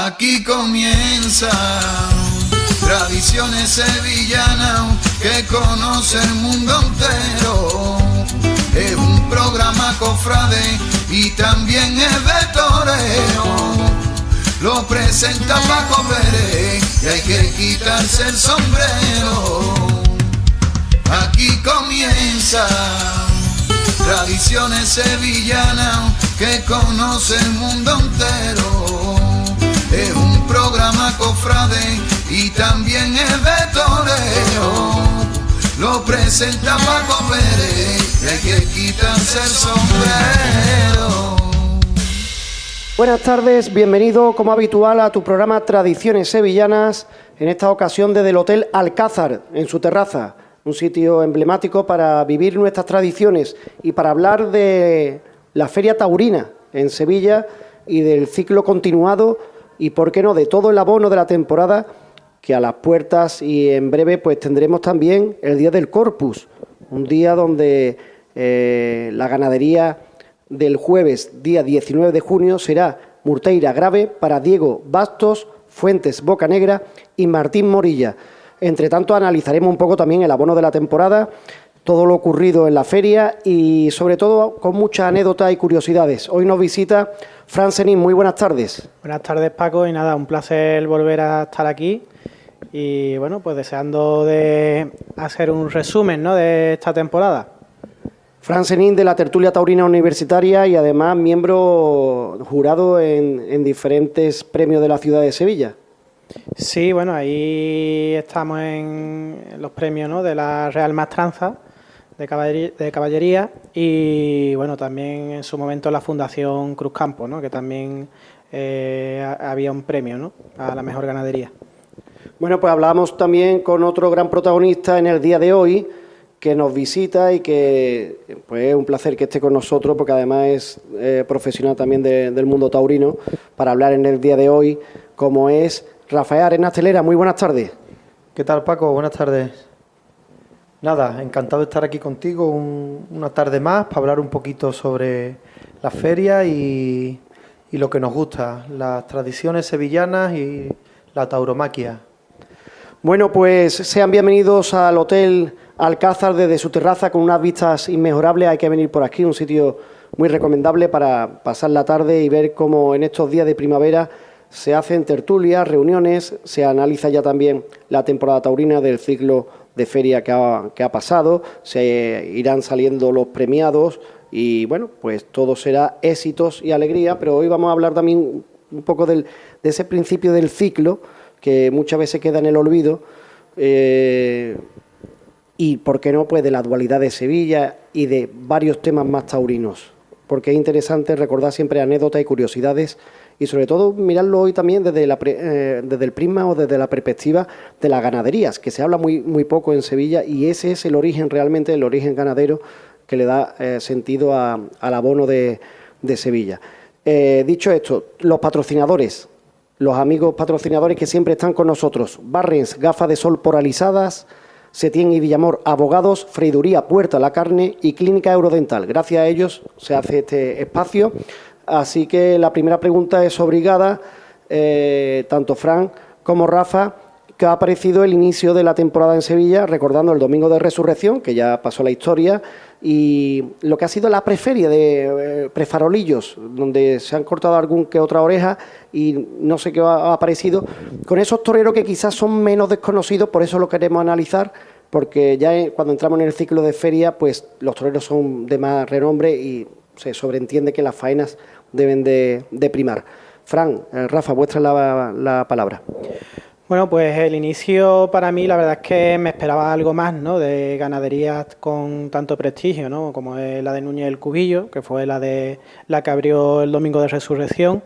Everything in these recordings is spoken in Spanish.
Aquí comienza Tradiciones Sevillanas que conoce el mundo entero. Es un programa cofrade y también es de toreo. Lo presenta Paco Pérez y hay que quitarse el sombrero. Aquí comienza Tradiciones Sevillanas que conoce el mundo entero. Es un programa cofrade y también es de toreo. Lo presenta Paco Pérez y hay que quitarse el sombrero. Buenas tardes, bienvenido como habitual a tu programa Tradiciones Sevillanas, en esta ocasión desde el Hotel Alcázar, en su terraza, un sitio emblemático para vivir nuestras tradiciones y para hablar de la Feria Taurina en Sevilla y del ciclo continuado y, por qué no, de todo el abono de la temporada, que a las puertas, y en breve pues tendremos también el Día del Corpus, un día donde la ganadería del jueves, día 19 de junio, será Murteira Grave para Diego Bastos, Fuentes Bocanegra y Martín Morilla. Entre tanto, analizaremos un poco también el abono de la temporada, todo lo ocurrido en la feria y, sobre todo, con muchas anécdotas y curiosidades. Hoy nos visita Fran Senín. Muy buenas tardes. Buenas tardes, Paco, y nada, un placer volver a estar aquí y, bueno, pues deseando de hacer un resumen, ¿no?, de esta temporada. Fran Senín, de la tertulia taurina universitaria y además miembro jurado en diferentes premios de la ciudad de Sevilla. Sí, bueno, ahí estamos en los premios, ¿no?, de la Real Maestranza de Caballería y, bueno, también en su momento la Fundación Cruz Campo, ¿no?, que también había un premio, ¿no?, a la mejor ganadería. Bueno, pues hablábamos también con otro gran protagonista en el día de hoy, que nos visita y que pues es un placer que esté con nosotros, porque además es profesional también del mundo taurino, para hablar en el día de hoy, como es Rafael Arenas Telera. Muy buenas tardes. ¿Qué tal, Paco? Buenas tardes. Nada, encantado de estar aquí contigo una tarde más para hablar un poquito sobre la feria y lo que nos gusta, las tradiciones sevillanas y la tauromaquia. Bueno, pues sean bienvenidos al Hotel Alcázar desde su terraza con unas vistas inmejorables. Hay que venir por aquí, un sitio muy recomendable para pasar la tarde y ver cómo en estos días de primavera se hacen tertulias, reuniones, se analiza ya también la temporada taurina del ciclo de feria que ha pasado, se irán saliendo los premiados y, bueno, pues todo será éxitos y alegría, pero hoy vamos a hablar también un poco de ese principio del ciclo que muchas veces queda en el olvido y, ¿por qué no?, pues de la dualidad de Sevilla y de varios temas más taurinos, porque es interesante recordar siempre anécdotas y curiosidades y, sobre todo, mirarlo hoy también desde el prisma o desde la perspectiva de las ganaderías, que se habla muy poco en Sevilla y ese es el origen realmente, el origen ganadero que le da sentido al abono de Sevilla. Dicho esto, los patrocinadores, los amigos patrocinadores que siempre están con nosotros: Barrens, gafas de sol poralizadas; Setién y Villamor, abogados; Freiduría Puerta la Carne y Clínica Eurodental. Gracias a ellos se hace este espacio. Así que la primera pregunta es obligada, tanto Fran como Rafa, ¿qué ha parecido el inicio de la temporada en Sevilla, recordando el Domingo de Resurrección, que ya pasó la historia, y lo que ha sido la preferia de prefarolillos, donde se han cortado algún que otra oreja y no sé qué ha parecido, con esos toreros que quizás son menos desconocidos? Por eso lo queremos analizar, porque ya cuando entramos en el ciclo de feria, pues los toreros son de más renombre y se sobreentiende que las faenas deben de primar. Fran, Rafa, vuestra la palabra. Bueno, pues el inicio para mí, la verdad es que me esperaba algo más, ¿no?, de ganaderías con tanto prestigio, ¿no?, como es la de Núñez del Cubillo, que fue la que abrió el Domingo de Resurrección.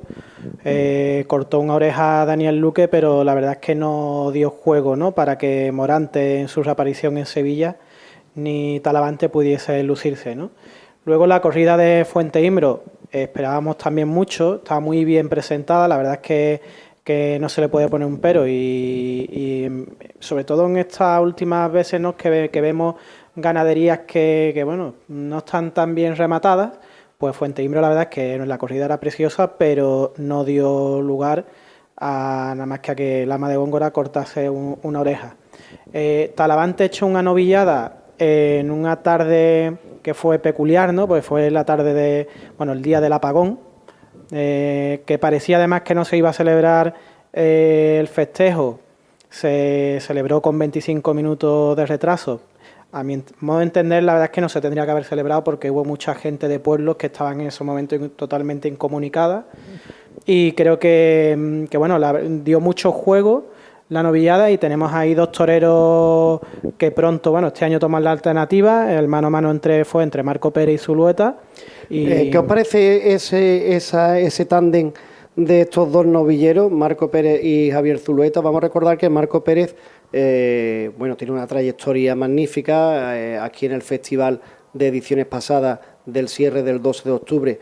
Cortó una oreja a Daniel Luque, pero la verdad es que no dio juego, ¿no?, para que Morante, en su reaparición en Sevilla, ni Talavante pudiese lucirse, ¿no? Luego la corrida de Fuente Imbro, esperábamos también mucho, estaba muy bien presentada, la verdad es que no se le puede poner un pero y sobre todo en estas últimas veces, ¿no?, que vemos ganaderías que bueno, no están tan bien rematadas, pues Fuente Imbro la verdad es que la corrida era preciosa, pero no dio lugar nada más que a que el ama de Góngora cortase una oreja. Talavante echó una novillada en una tarde que fue peculiar, ¿no? Pues fue la tarde el día del apagón, que parecía además que no se iba a celebrar el festejo. Se celebró con 25 minutos de retraso. A mi modo de entender, la verdad es que no se tendría que haber celebrado porque hubo mucha gente de pueblos que estaban en ese momento totalmente incomunicada y creo que dio mucho juego la novillada y tenemos ahí dos toreros que pronto, este año toman la alternativa. El mano a mano fue entre Marco Pérez y Zulueta. ¿Qué os parece ese tándem de estos dos novilleros, Marco Pérez y Javier Zulueta? Vamos a recordar que Marco Pérez tiene una trayectoria magnífica. Aquí en el Festival de ediciones pasadas del cierre del 12 de octubre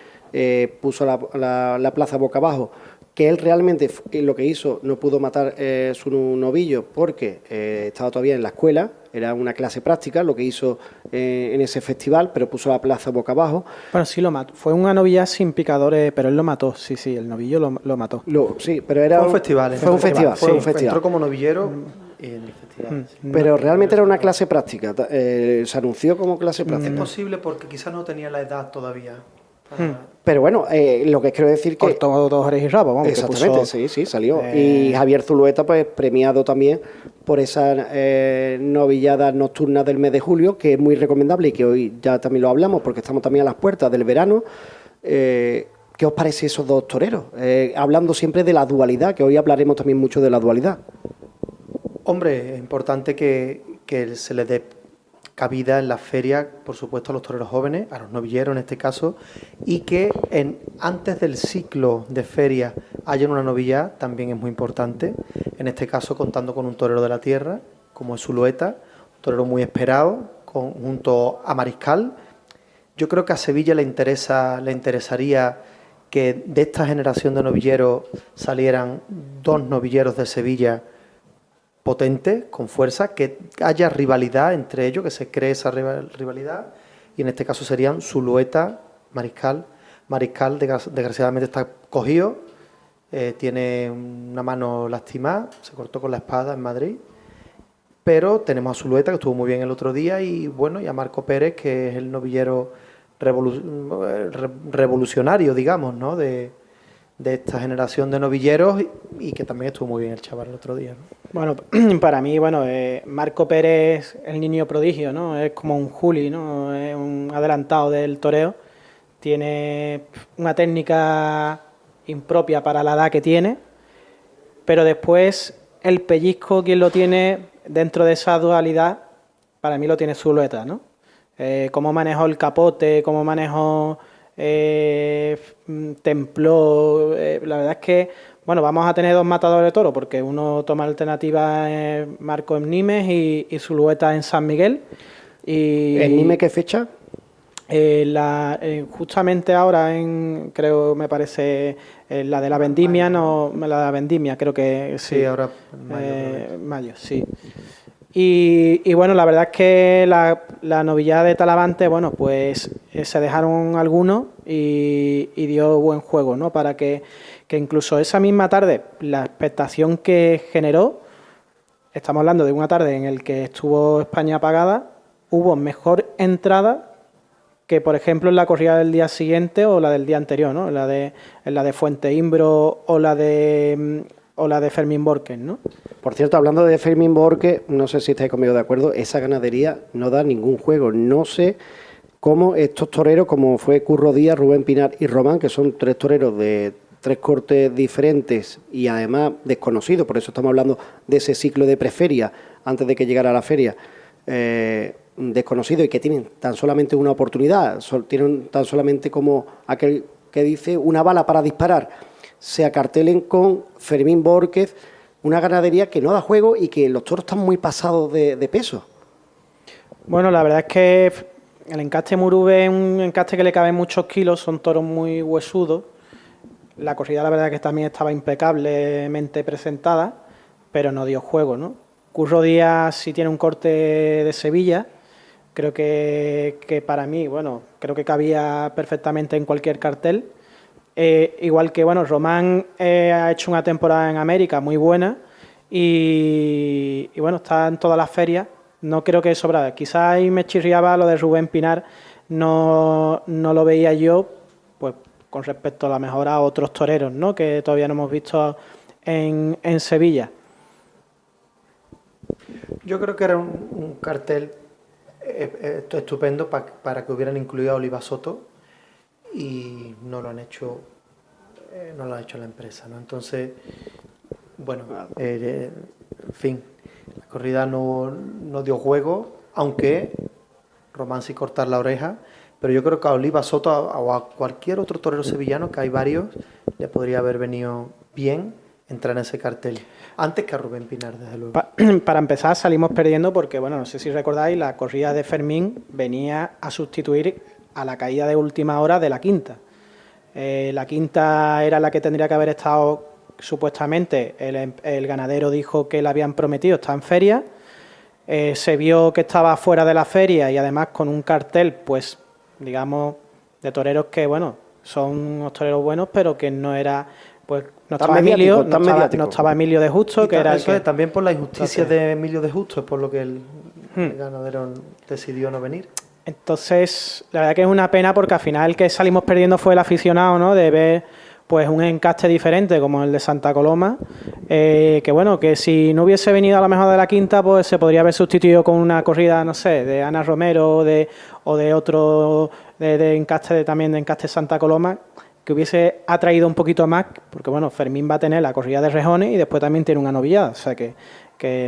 puso la plaza boca abajo, que él realmente lo que hizo no pudo matar su novillo porque estaba todavía en la escuela, era una clase práctica lo que hizo en ese festival, pero puso la plaza boca abajo. Bueno, sí lo mató, fue una novilla sin picadores, pero él lo mató, sí, el novillo lo mató. Sí, pero era fue un festival. Fue un festival. Entró como novillero en el festival. Pero realmente era una clase práctica, se anunció como clase práctica. Es posible porque quizás no tenía la edad todavía. Pero bueno, lo que quiero decir que... Cortó dos orejas y rabo, vamos. Exactamente, sí, salió. Y Javier Zulueta, pues premiado también por esa novillada nocturna del mes de julio, que es muy recomendable y que hoy ya también lo hablamos porque estamos también a las puertas del verano. ¿Qué os parece esos dos toreros? Hablando siempre de la dualidad, que hoy hablaremos también mucho de la dualidad. Hombre, es importante que se les dé cabida en la feria, por supuesto, a los toreros jóvenes, a los novilleros en este caso, y que antes del ciclo de feria haya una novilla también es muy importante. En este caso, contando con un torero de la tierra, como es Zulueta, un torero muy esperado, junto a Mariscal. Yo creo que a Sevilla le interesaría que de esta generación de novilleros salieran dos novilleros de Sevilla potente, con fuerza, que haya rivalidad entre ellos, que se cree esa rivalidad, y en este caso serían Zulueta, Mariscal. Mariscal desgraciadamente está cogido, tiene una mano lastimada, se cortó con la espada en Madrid, pero tenemos a Zulueta, que estuvo muy bien el otro día, y a Marco Pérez, que es el novillero revolucionario, digamos, ¿no?, de esta generación de novilleros, y que también estuvo muy bien el chaval el otro día, ¿no? Bueno, para mí, Marco Pérez, el niño prodigio, ¿no? Es como un Juli, ¿no? Es un adelantado del toreo. Tiene una técnica impropia para la edad que tiene, pero después el pellizco, quien lo tiene dentro de esa dualidad, para mí lo tiene Zulueta, ¿no? Cómo manejó el capote, cómo manejó... templó, la verdad es que vamos a tener dos matadores de toro porque uno toma alternativa Marco en Nimes y Zulueta en San Miguel. ¿En Nimes qué fecha? Justamente ahora creo me parece la de la vendimia, creo que sí, ahora mayo, sí. Y la verdad es que la novillada de Talavante, pues se dejaron algunos y dio buen juego, ¿no? Para que incluso esa misma tarde, la expectación que generó, estamos hablando de una tarde en la que estuvo España apagada, hubo mejor entrada que, por ejemplo, en la corrida del día siguiente o la del día anterior, ¿no? En la de Fuente Imbro o la de Fermín Borques, ¿no? Por cierto, hablando de Fermín Borques, no sé si estáis conmigo de acuerdo, esa ganadería no da ningún juego. No sé cómo estos toreros, como fue Curro Díaz, Rubén Pinar y Román, que son tres toreros de tres cortes diferentes y además desconocidos, por eso estamos hablando de ese ciclo de preferia antes de que llegara a la feria, desconocidos y que tienen tan solamente una oportunidad, tienen tan solamente como aquel que dice una bala para disparar, se acartelen con Fermín Borques, una ganadería que no da juego y que los toros están muy pasados de peso. Bueno, la verdad es que el encaste Murube es un encaste que le caben muchos kilos, son toros muy huesudos. La corrida, la verdad, que también estaba impecablemente presentada, pero no dio juego, ¿no? Curro Díaz sí tiene un corte de Sevilla, creo que para mí, creo que cabía perfectamente en cualquier cartel. igual que, bueno, Román ha hecho una temporada en América muy buena y bueno, está en todas las ferias. No creo que sobra. Quizás ahí me chirriaba lo de Rubén Pinar, no lo veía yo, pues con respecto a la mejor a otros toreros, ¿no? Que todavía no hemos visto en Sevilla. Yo creo que era un cartel estupendo para que hubieran incluido a Oliva Soto y no lo han hecho, la empresa, ¿no? Entonces, bueno, en fin, la corrida no dio juego, aunque Román sí cortar la oreja, pero yo creo que a Oliva Soto o a cualquier otro torero sevillano, que hay varios, le podría haber venido bien entrar en ese cartel, antes que a Rubén Pinar, desde luego. Para empezar, salimos perdiendo porque, bueno, no sé si recordáis, la corrida de Fermín venía a sustituir a la caída de última hora de la quinta. La quinta era la que tendría que haber estado, supuestamente, el ganadero dijo que le habían prometido, está en feria, se vio que estaba fuera de la feria y además con un cartel, pues, digamos, de toreros que, bueno, son unos toreros buenos, pero que no era... Pues no estaba Emilio de Justo, que era eso también por la injusticia de Emilio de Justo, es por lo que el ganadero decidió no venir. Entonces, la verdad que es una pena porque al final el que salimos perdiendo fue el aficionado, ¿no? De ver pues un encaste diferente como el de Santa Coloma, que bueno, que si no hubiese venido a lo mejor de la quinta, pues se podría haber sustituido con una corrida, no sé, de Ana Romero o de otro de encaste también de encaste Santa Coloma, que hubiese atraído un poquito más, porque bueno, Fermín va a tener la corrida de rejones y después también tiene una novillada, o sea que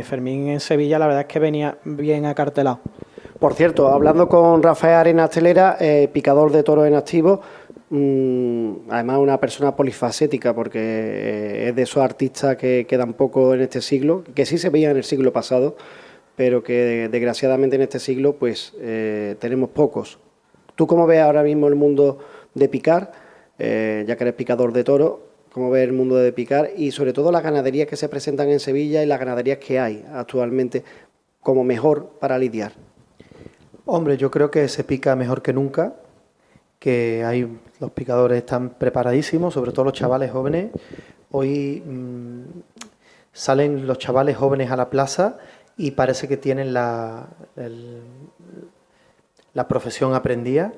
Fermín en Sevilla la verdad es que venía bien acartelado. Por cierto, hablando con Rafael Arenas Telera, picador de toros en activo, además una persona polifacética, porque es de esos artistas que quedan poco en este siglo, que sí se veían en el siglo pasado, pero que desgraciadamente en este siglo pues tenemos pocos. ¿Tú cómo ves ahora mismo el mundo de picar? Ya que eres picador de toros, ¿cómo ves el mundo de picar? Y sobre todo las ganaderías que se presentan en Sevilla y las ganaderías que hay actualmente como mejor para lidiar. Hombre, yo creo que se pica mejor que nunca, que los picadores están preparadísimos, sobre todo los chavales jóvenes. Hoy salen los chavales jóvenes a la plaza y parece que tienen la profesión aprendida.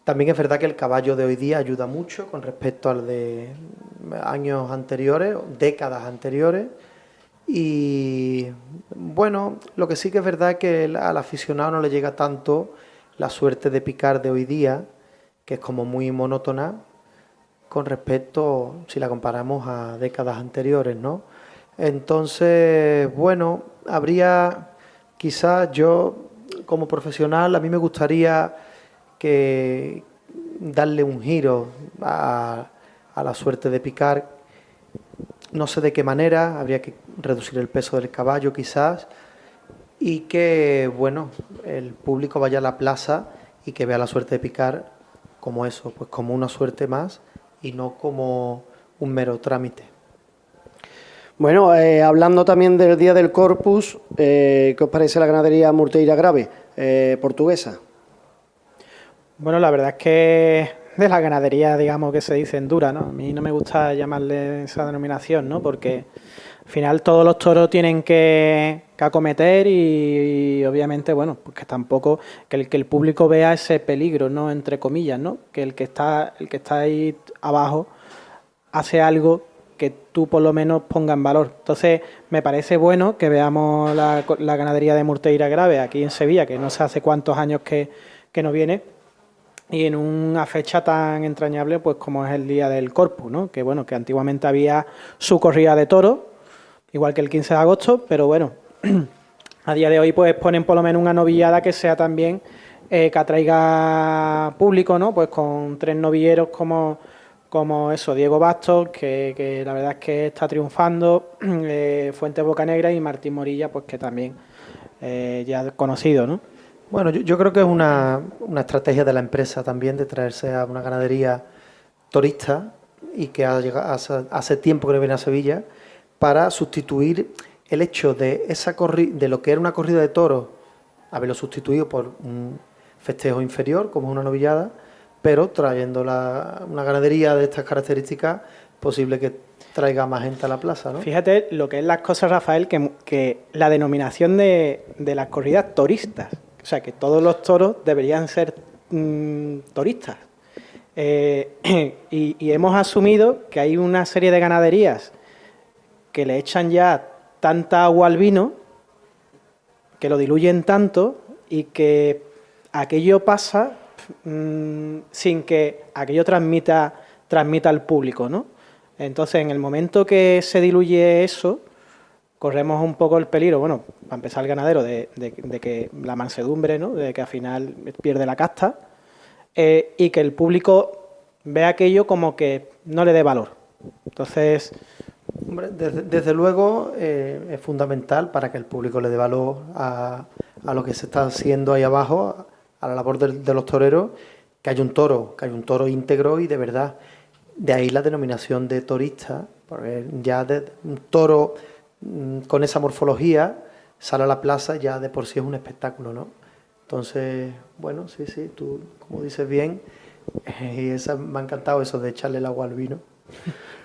También es verdad que el caballo de hoy día ayuda mucho con respecto al de años anteriores, décadas anteriores. Y bueno, lo que sí que es verdad es que al aficionado no le llega tanto la suerte de picar de hoy día, que es como muy monótona con respecto, si la comparamos a décadas anteriores, ¿no? Entonces, bueno, habría quizás yo como profesional, a mí me gustaría que darle un giro a la suerte de picar. No sé de qué manera, habría que reducir el peso del caballo quizás y que, bueno, el público vaya a la plaza y que vea la suerte de picar como eso, pues como una suerte más y no como un mero trámite. Bueno, hablando también del Día del Corpus, ¿qué os parece la ganadería Murteira Grave, portuguesa? Bueno, la verdad es que de la ganadería, digamos, que se dice endura, ¿no? A mí no me gusta llamarle esa denominación, ¿no? Porque al final todos los toros tienen que acometer y obviamente, bueno, pues que tampoco, que el público vea ese peligro, ¿no? Entre comillas, ¿no? Que el que está ahí abajo hace algo que tú por lo menos ponga en valor. Entonces, me parece bueno que veamos la ganadería de Murteira Grave aquí en Sevilla, que no sé hace cuántos años que no viene, y en una fecha tan entrañable pues como es el Día del Corpus, ¿no? Que bueno, que antiguamente había su corrida de toros, igual que el 15 de agosto, pero bueno, a día de hoy pues ponen por lo menos una novillada que sea también que atraiga público, ¿no? Pues con 3 novilleros como eso, Diego Bastos, que la verdad es que está triunfando, Fuentes Bocanegra y Martín Morilla, pues que también ya conocido, ¿no? Bueno, yo creo que es una estrategia de la empresa también de traerse a una ganadería torista y que hace tiempo que no viene a Sevilla para sustituir el hecho de de lo que era una corrida de toros, haberlo sustituido por un festejo inferior como una novillada, pero trayendo una ganadería de estas características, posible que traiga más gente a la plaza, ¿no? Fíjate lo que es las cosas, Rafael, que la denominación de las corridas toristas, o sea, que todos los toros deberían ser toristas. Y hemos asumido que hay una serie de ganaderías que le echan ya tanta agua al vino, que lo diluyen tanto y que aquello pasa sin que aquello transmita al público, ¿no? Entonces, en el momento que se diluye eso, corremos un poco el peligro, bueno, para empezar el ganadero, de que la mansedumbre, ¿no? De que al final pierde la casta, y que el público vea aquello como que no le dé valor. Entonces... Hombre, desde luego es fundamental para que el público le dé valor a lo que se está haciendo ahí abajo, a la labor de los toreros, que haya un toro íntegro y de verdad. De ahí la denominación de torista, porque ya un toro con esa morfología sale a la plaza, ya de por sí es un espectáculo, ¿no? Entonces, bueno, sí, tú como dices bien, y me ha encantado eso de echarle el agua al vino.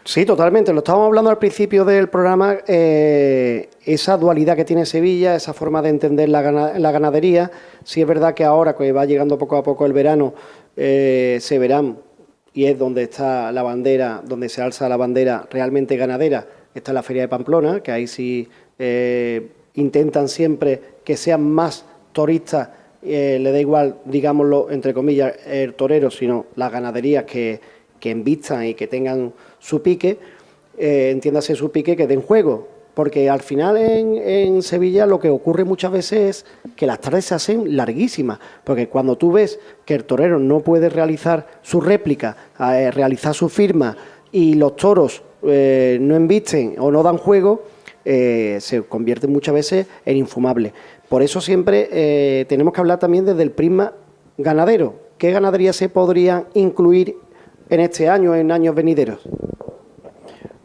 Sí, totalmente. Lo estábamos hablando al principio del programa, esa dualidad que tiene Sevilla, esa forma de entender la ganadería. Sí es verdad que ahora, que va llegando poco a poco el verano, se verán, y es donde está la bandera, donde se alza la bandera realmente ganadera, está en la Feria de Pamplona, que ahí sí intentan siempre que sean más turistas, le da igual, digámoslo, entre comillas, el torero, sino las ganaderías que envistan y que tengan su pique, entiéndase su pique, que den juego. Porque al final en Sevilla lo que ocurre muchas veces es que las tardes se hacen larguísimas, porque cuando tú ves que el torero no puede realizar su réplica, realizar su firma y los toros no embisten o no dan juego, se convierten muchas veces en infumables. Por eso siempre tenemos que hablar también desde el prisma ganadero. ¿Qué ganaderías se podrían incluir en este año, en años venideros?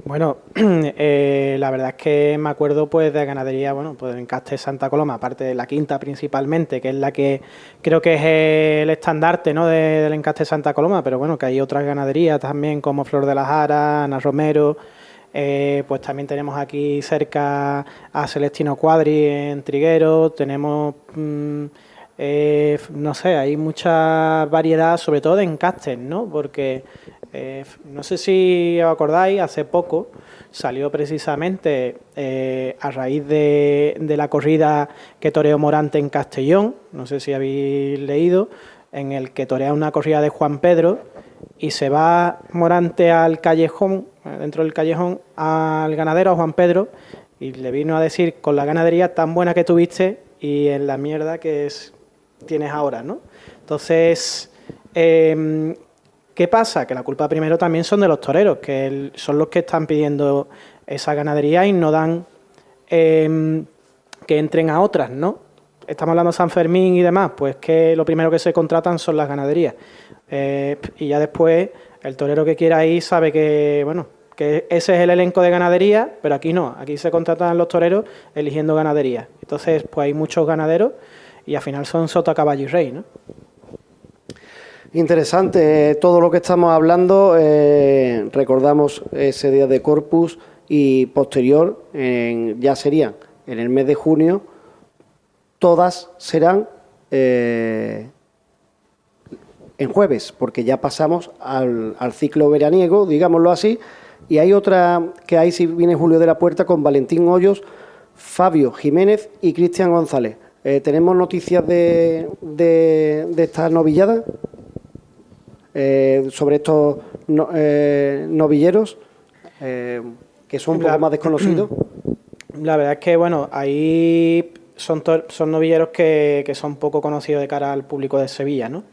Bueno, la verdad es que me acuerdo pues de ganadería, bueno, pues en Encaste Santa Coloma, aparte de la quinta principalmente, que es la que creo que es el estandarte, ¿no?, del Encaste Santa Coloma, pero bueno, que hay otras ganaderías también como Flor de la Jara, Ana Romero, pues también tenemos aquí cerca a Celestino Cuadri en Trigueros, tenemos... no sé, hay mucha variedad, sobre todo de encastes, ¿no? Porque no sé si os acordáis, hace poco salió precisamente a raíz de la corrida que toreó Morante en Castellón, no sé si habéis leído, en el que torea una corrida de Juan Pedro y se va Morante al callejón, dentro del callejón, al ganadero, a Juan Pedro, y le vino a decir, con la ganadería tan buena que tuviste y en la mierda que tienes ahora, ¿no? Entonces, ¿qué pasa? Que la culpa primero también son de los toreros, que son los que están pidiendo esa ganadería y no dan que entren a otras, ¿no? Estamos hablando de San Fermín y demás, pues que lo primero que se contratan son las ganaderías. Y ya después el torero que quiera ir sabe que, bueno, que ese es el elenco de ganadería, pero aquí no, aquí se contratan los toreros eligiendo ganadería. Entonces, pues hay muchos ganaderos y al final son sota, caballo y rey, ¿no? Interesante todo lo que estamos hablando. Recordamos ese día de Corpus y posterior, ya serían en el mes de junio, todas serán en jueves, porque ya pasamos al ciclo veraniego, digámoslo así, y hay otra que ahí sí viene Julio de la Puerta con Valentín Hoyos, Fabio Jiménez y Cristian González. ¿Tenemos noticias de esta novillada? Sobre estos novilleros que son un poco más desconocidos. La verdad es que, bueno, ahí son novilleros que son poco conocidos de cara al público de Sevilla, ¿no?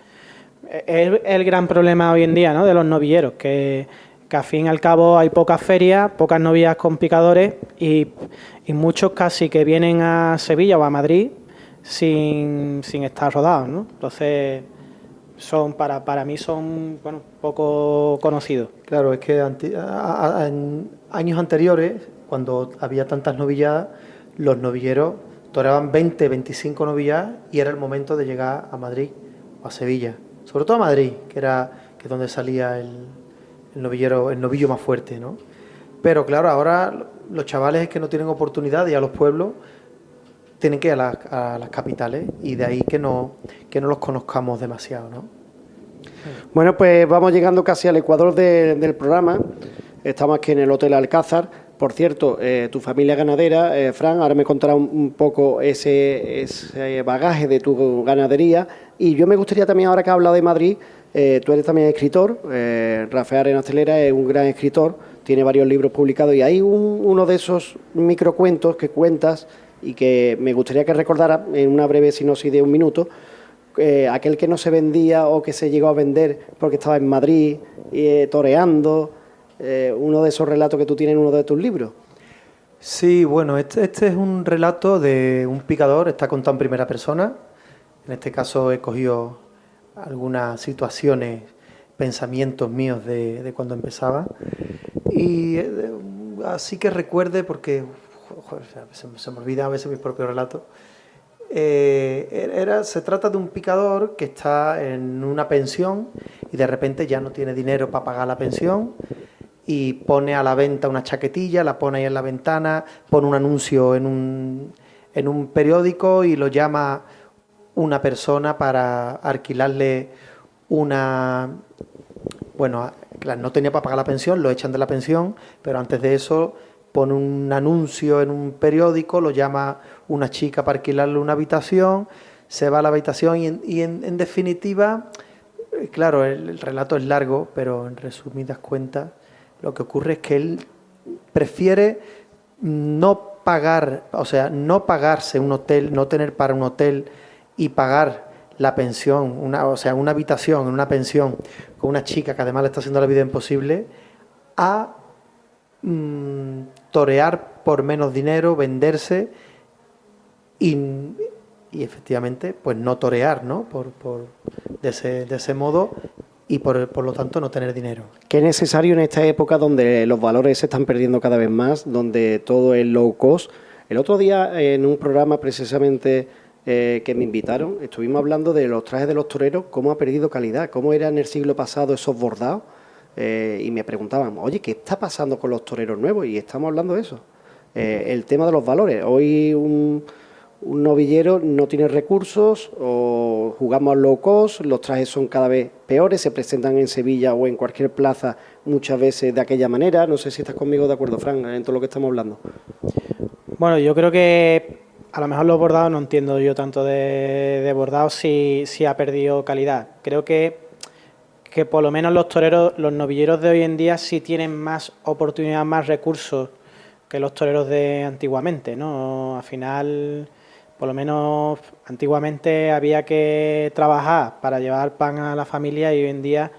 Es el gran problema hoy en día, ¿no?, de los novilleros, que al fin y al cabo hay pocas ferias, pocas novillas con picadores y muchos casi que vienen a Sevilla o a Madrid sin estar rodados, ¿no? Entonces, para mí son, bueno, poco conocidos. Claro, es que en años anteriores, cuando había tantas novilladas, los novilleros toreaban 20, 25 novilladas y era el momento de llegar a Madrid o a Sevilla. sobre todo a Madrid, que es donde salía el novillo más fuerte, ¿no? Pero claro, ahora los chavales que no tienen oportunidad de ir a los pueblos tienen que ir a las capitales, y de ahí que no los conozcamos demasiado, ¿no? Bueno, pues vamos llegando casi al ecuador del programa. Estamos aquí en el Hotel Alcázar. Por cierto, tu familia ganadera, Fran, ahora me contará un poco ese bagaje de tu ganadería. Y yo me gustaría también, ahora que has hablado de Madrid, tú eres también escritor. Rafael Arenas Celera es un gran escritor, tiene varios libros publicados, y hay uno de esos microcuentos que cuentas y que me gustaría que recordara en una breve sinopsis de un minuto. Aquel que no se vendía o que se llegó a vender porque estaba en Madrid toreando, uno de esos relatos que tú tienes en uno de tus libros. Sí, bueno, este es un relato de un picador, está contado en primera persona. En este caso he cogido algunas situaciones, pensamientos míos de cuando empezaba. Y así que recuerde, porque joder, se me olvida a veces mi propio relato. Se trata de un picador que está en una pensión y de repente ya no tiene dinero para pagar la pensión, y pone a la venta una chaquetilla, la pone ahí en la ventana, pone un anuncio en un periódico y lo llama una persona para alquilarle una... Bueno, claro, no tenía para pagar la pensión, lo echan de la pensión, pero antes de eso pone un anuncio en un periódico, lo llama una chica para alquilarle una habitación, se va a la habitación y en definitiva, claro, el relato es largo, pero en resumidas cuentas, lo que ocurre es que él prefiere no pagar, o sea, no pagarse un hotel, no tener para un hotel y pagar la pensión, una habitación en una pensión con una chica que además le está haciendo la vida imposible, a torear por menos dinero, venderse y efectivamente pues no torear, ¿no? De ese modo, y por lo tanto no tener dinero. Qué necesario en esta época donde los valores se están perdiendo cada vez más, donde todo es low cost. El otro día en un programa precisamente que me invitaron, estuvimos hablando de los trajes de los toreros, cómo ha perdido calidad, cómo era en el siglo pasado esos bordados. Y me preguntaban, oye, ¿qué está pasando con los toreros nuevos? Y estamos hablando de eso. El tema de los valores. Hoy un novillero no tiene recursos, o jugamos low cost, los trajes son cada vez peores, se presentan en Sevilla o en cualquier plaza muchas veces de aquella manera. No sé si estás conmigo de acuerdo, Fran, en todo lo que estamos hablando. Bueno, yo creo que a lo mejor los bordados, no entiendo yo tanto de bordados, si ha perdido calidad. Creo que por lo menos los toreros, los novilleros de hoy en día sí tienen más oportunidad, más recursos que los toreros de antiguamente, ¿no? Al final, por lo menos antiguamente había que trabajar para llevar pan a la familia, y hoy en día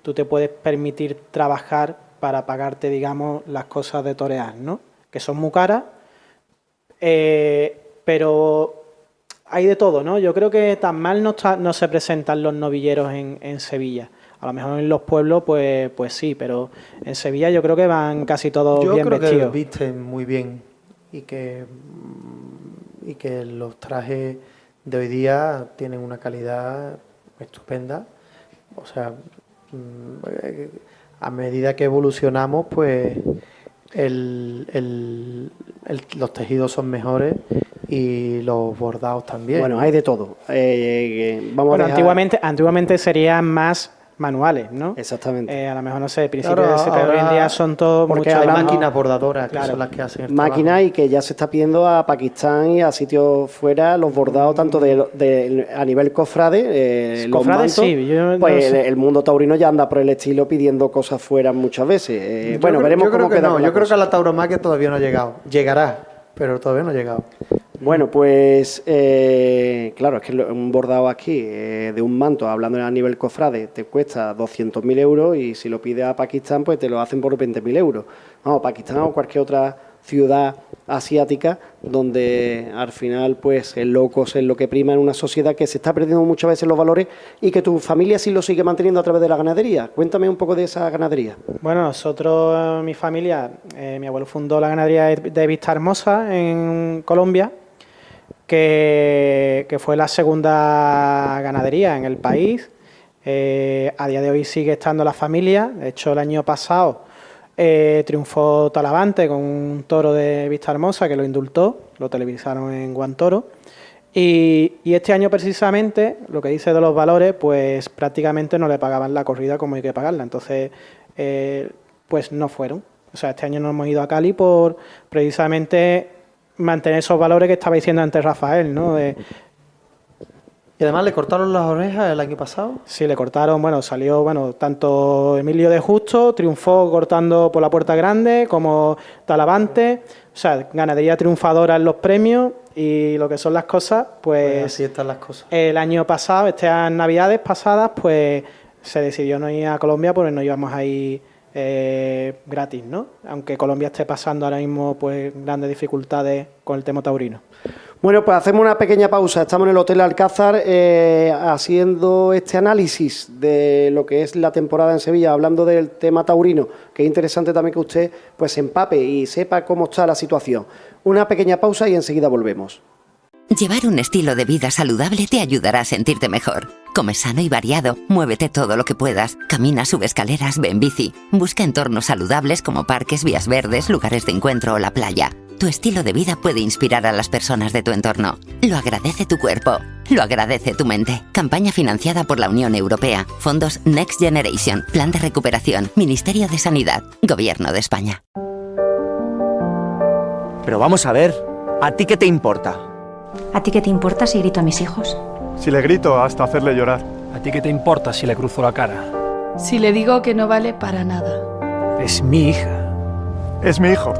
tú te puedes permitir trabajar para pagarte, digamos, las cosas de torear, ¿no? Que son muy caras, pero hay de todo, ¿no? Yo creo que tan mal no se presentan los novilleros en Sevilla. A lo mejor en los pueblos, pues sí, pero en Sevilla yo creo que van casi todos bien vestidos. Yo creo que visten muy bien y que los trajes de hoy día tienen una calidad estupenda. O sea, a medida que evolucionamos, pues los tejidos son mejores y los bordados también. Bueno, hay de todo. Antiguamente serían más manuales, ¿no? Exactamente. A lo mejor, no sé, principios pero hoy en día son todos porque muchas máquinas bordadoras, que son las que hacen el máquinas trabajo. Y que ya se está pidiendo a Pakistán y a sitios fuera los bordados tanto a nivel cofrade, los mantos, sí, pues no sé. el mundo taurino ya anda por el estilo pidiendo cosas fuera muchas veces. Veremos cómo queda. Yo creo que a la tauromaquia todavía no ha llegado. Llegará, pero todavía no ha llegado. Bueno, pues claro, es que un bordado aquí de un manto, hablando a nivel cofrade, te cuesta 200.000 euros, y si lo pides a Pakistán, pues te lo hacen por 20.000 euros. Vamos, Pakistán o cualquier otra ciudad asiática, donde al final pues el low cost es lo que prima en una sociedad que se está perdiendo muchas veces los valores, y que tu familia sí lo sigue manteniendo a través de la ganadería. Cuéntame un poco de esa ganadería. Bueno, nosotros, mi familia, mi abuelo fundó la ganadería de Vista Hermosa en Colombia, que fue la segunda ganadería en el país. A día de hoy sigue estando la familia. De hecho, el año pasado triunfó Talavante con un toro de Vista Hermosa que lo indultó, lo televisaron en Guantoro. Y este año precisamente, lo que dice de los valores, pues prácticamente no le pagaban la corrida como hay que pagarla. Entonces, pues no fueron. O sea, este año no hemos ido a Cali por precisamente mantener esos valores que estaba diciendo antes Rafael, ¿no? Y además le cortaron las orejas el año pasado. Sí, le cortaron, salió, tanto Emilio de Justo triunfó cortando por la Puerta Grande como Talavante, o sea, ganadería triunfadora en los premios y lo que son las cosas, pues así están las cosas. El año pasado, estas navidades pasadas, pues se decidió no ir a Colombia porque no íbamos a ir gratis, ¿no? Aunque Colombia esté pasando ahora mismo pues grandes dificultades con el tema taurino. Bueno, pues hacemos una pequeña pausa. Estamos en el Hotel Alcázar haciendo este análisis de lo que es la temporada en Sevilla, hablando del tema taurino, que es interesante también que usted pues se empape y sepa cómo está la situación. Una pequeña pausa y enseguida volvemos. Llevar un estilo de vida saludable te ayudará a sentirte mejor. Come sano y variado, muévete todo lo que puedas, camina, sube escaleras, ve en bici. Busca entornos saludables como parques, vías verdes, lugares de encuentro o la playa. Tu estilo de vida puede inspirar a las personas de tu entorno. Lo agradece tu cuerpo. Lo agradece tu mente. Campaña financiada por la Unión Europea. Fondos Next Generation. Plan de recuperación. Ministerio de Sanidad. Gobierno de España. Pero vamos a ver, ¿a ti qué te importa? ¿A ti qué te importa si grito a mis hijos? Si le grito hasta hacerle llorar. ¿A ti qué te importa si le cruzo la cara? Si le digo que no vale para nada. Es mi hija. Es mi hijo.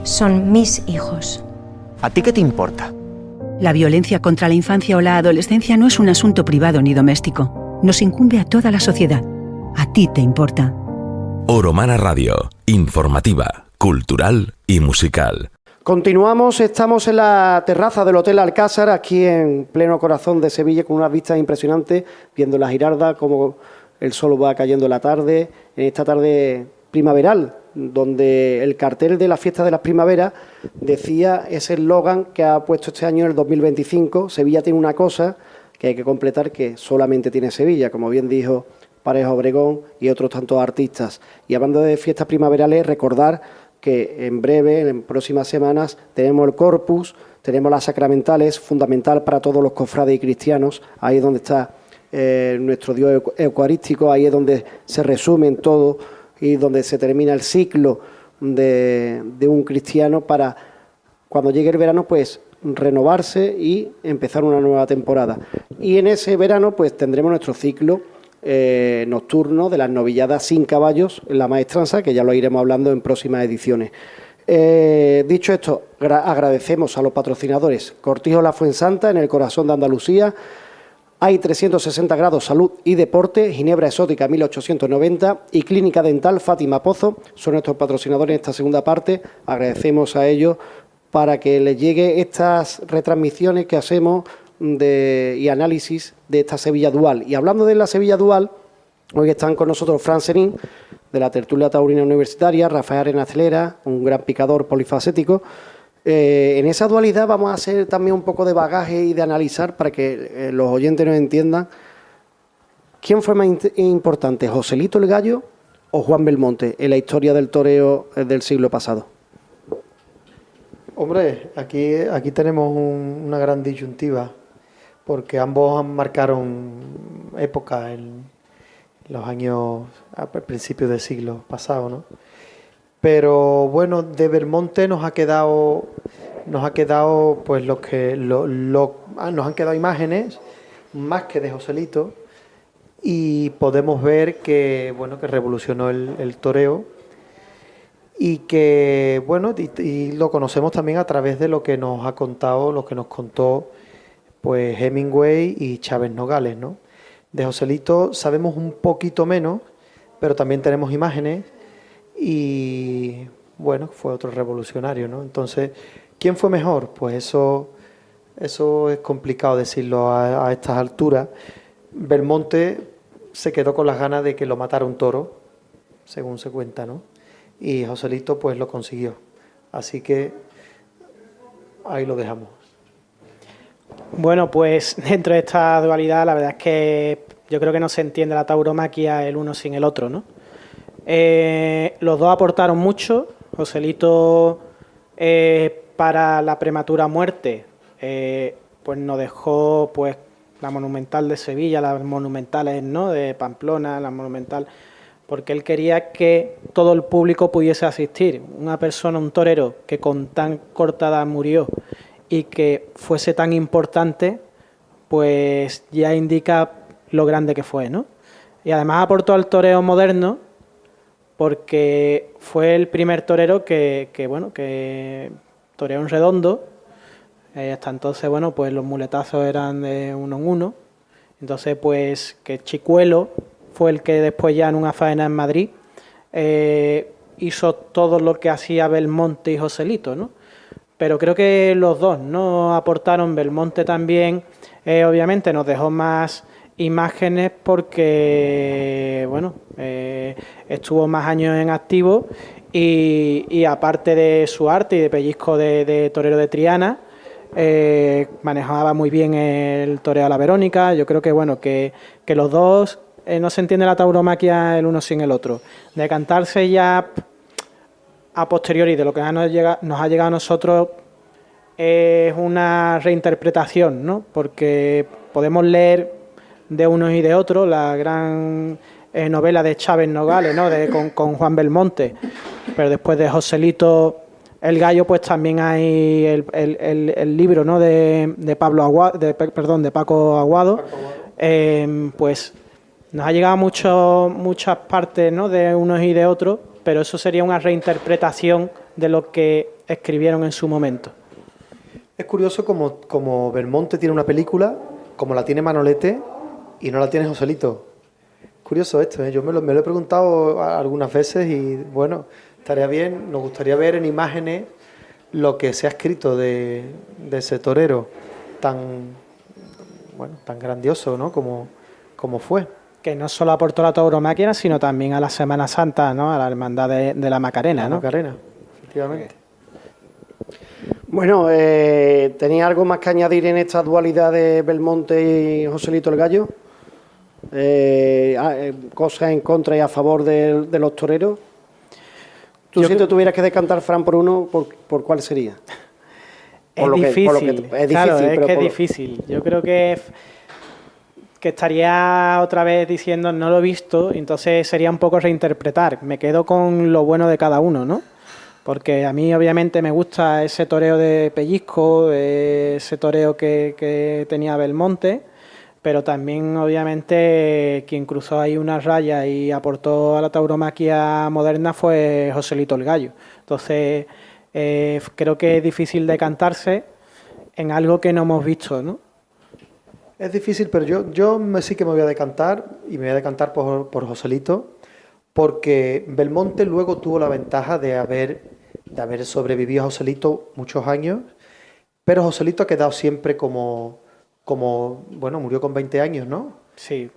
Son mis hijos. ¿A ti qué te importa? La violencia contra la infancia o la adolescencia no es un asunto privado ni doméstico. Nos incumbe a toda la sociedad. A ti te importa. Oromana Radio, informativa, cultural y musical. Continuamos, estamos en la terraza del Hotel Alcázar, aquí en pleno corazón de Sevilla, con unas vistas impresionantes, viendo la Giralda, cómo el sol va cayendo en la tarde, en esta tarde primaveral, donde el cartel de la Fiesta de las Primaveras decía ese eslogan que ha puesto este año en el 2025, Sevilla tiene una cosa que hay que completar que solamente tiene Sevilla, como bien dijo Pareja Obregón y otros tantos artistas. Y hablando de fiestas primaverales, recordar que en breve, en próximas semanas, tenemos el Corpus, tenemos las sacramentales, fundamental para todos los cofrades y cristianos, ahí es donde está nuestro Dios eucarístico, ahí es donde se resumen todo y donde se termina el ciclo de un cristiano para, cuando llegue el verano, pues renovarse y empezar una nueva temporada. Y en ese verano, pues tendremos nuestro ciclo nocturno de las novilladas sin caballos en la maestranza, que ya lo iremos hablando en próximas ediciones. Dicho esto, agradecemos a los patrocinadores. Cortijo La Fuensanta, en el corazón de Andalucía. Hay 360 grados Salud y Deporte, Ginebra Exótica 1890 y Clínica Dental Fátima Pozo son nuestros patrocinadores en esta segunda parte. Agradecemos a ellos para que les llegue estas retransmisiones que hacemos y análisis de esta Sevilla Dual. Y hablando de la Sevilla Dual, hoy están con nosotros Fran Senín, de la tertulia taurina universitaria, Rafael Arenas, un gran picador polifacético. En esa dualidad vamos a hacer también un poco de bagaje y de analizar para que los oyentes nos entiendan quién fue más importante, Joselito el Gallo o Juan Belmonte en la historia del toreo del siglo pasado. Hombre, aquí tenemos una gran disyuntiva, porque ambos marcaron época en los años, a principios del siglo pasado, ¿no? Pero bueno, de Belmonte nos ha quedado pues nos han quedado imágenes más que de Joselito, y podemos ver que bueno, que revolucionó el toreo, y que bueno, y lo conocemos también a través de lo que nos ha contado, lo que nos contó pues Hemingway y Chávez Nogales, ¿no? De Joselito sabemos un poquito menos, pero también tenemos imágenes, y bueno, fue otro revolucionario, ¿no? Entonces, ¿quién fue mejor? Pues eso es complicado decirlo a estas alturas. Belmonte se quedó con las ganas de que lo matara un toro, según se cuenta, ¿no? Y Joselito pues lo consiguió. Así que ahí lo dejamos. Bueno, pues dentro de esta dualidad, la verdad es que yo creo que no se entiende la tauromaquia el uno sin el otro, ¿no? Los dos aportaron mucho. Joselito, para la prematura muerte, pues nos dejó pues la Monumental de Sevilla, las monumentales, ¿no?, de Pamplona, la Monumental, porque él quería que todo el público pudiese asistir. Una persona, un torero que con tan corta edad murió y que fuese tan importante, pues ya indica lo grande que fue, ¿no? Y además aportó al toreo moderno, porque fue el primer torero que toreó en redondo. Hasta entonces, bueno, pues los muletazos eran de 1 en 1. Entonces, pues que Chicuelo fue el que después ya en una faena en Madrid hizo todo lo que hacía Belmonte y Joselito, ¿no? Pero creo que los dos no aportaron. Belmonte también, obviamente, nos dejó más imágenes porque, bueno, estuvo más años en activo y aparte de su arte y de pellizco de torero de Triana, manejaba muy bien el toreo a la Verónica. Yo creo que, bueno, que los dos, no se entiende la tauromaquia el uno sin el otro. De cantarse ya a posteriori de lo que nos ha llegado a nosotros es una reinterpretación, ¿no? Porque podemos leer de unos y de otros la gran novela de Chávez Nogales, ¿no?, con Juan Belmonte, pero después de Joselito el Gallo, pues también hay el libro, ¿no?, de Paco Aguado. Pues nos ha llegado muchas partes, ¿no?, de unos y de otros, pero eso sería una reinterpretación de lo que escribieron en su momento. Es curioso como Belmonte tiene una película, como la tiene Manolete y no la tiene Joselito. Curioso esto, ¿eh? Yo me lo he preguntado algunas veces y, bueno, estaría bien, nos gustaría ver en imágenes lo que se ha escrito de ese torero tan grandioso, ¿no?, como fue. Que no solo aportó la tauromaquia, sino también a la Semana Santa, ¿no?, a la hermandad de la Macarena, ¿no? La Macarena, efectivamente. Bueno, ¿tenía algo más que añadir en esta dualidad de Belmonte y Joselito el Gallo? Cosas en contra y a favor de los toreros. Tú, si te tuvieras que decantar, Fran, por uno, ¿por cuál sería? Es difícil. Es difícil. Yo creo que estaría otra vez diciendo no lo he visto, entonces sería un poco reinterpretar. Me quedo con lo bueno de cada uno, ¿no? Porque a mí obviamente me gusta ese toreo de pellizco, ese toreo que tenía Belmonte, pero también obviamente quien cruzó ahí una raya y aportó a la tauromaquia moderna fue Joselito el Gallo. Entonces creo que es difícil decantarse en algo que no hemos visto, ¿no? Es difícil, pero yo sí que me voy a decantar, y me voy a decantar por Joselito, porque Belmonte luego tuvo la ventaja de haber sobrevivido a Joselito muchos años, pero Joselito ha quedado siempre como bueno, murió con 20 años, ¿no? Sí.